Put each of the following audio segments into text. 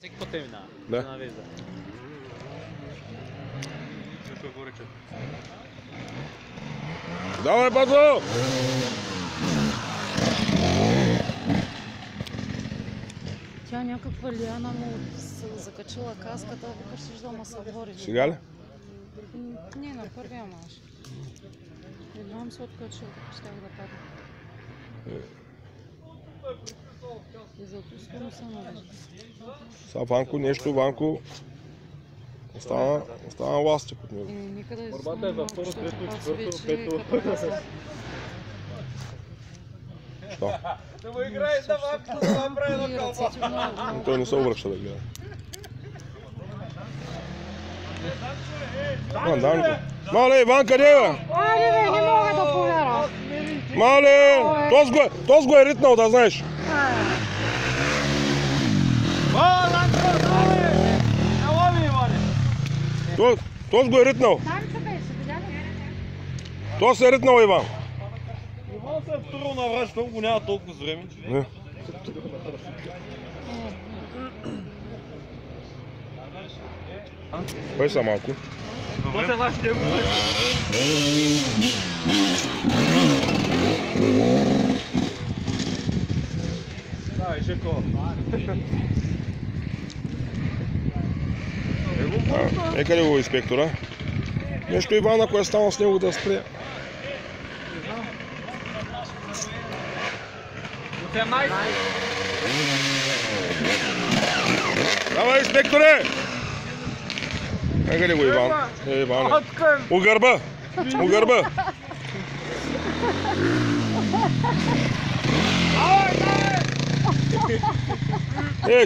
Всеки път е минава. Да. Една вежда. Защо го речат? Давай, бързо! Тя някаква лиана му закачила каската, викаш си, да ма се отвори. Сега ли? Не, на първия мач. Едва се откачил, ако щях да падна. И зато скоро се навежда. Сега Ванко, нещо, Ванко. Остана ластче под него. Никъде Борбата е за второ, трето, четвърто, пето. Що? Да му играеш да Ванко, да направи на кълба. Той не се обръща да гледа. Данко. Мале, Иван, къде е? Айде бе, не мога да повярвам. Мале! Тос го е ритнал, да знаеш. Тос го е ритнал. Тос е ритнал, Иван. Иван се е вторил на врач, той го няма толкова време. Не. Бай са малко. То се лаш него. Да, и Жеко. Нека ли го инспектора? Нещо Иван, ако е станал с него да спре. 18. Давай, инспекторе! Нека ли го Иван? Иван. У гърба! У гърба!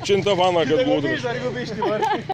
Чинта вана, като го удриш.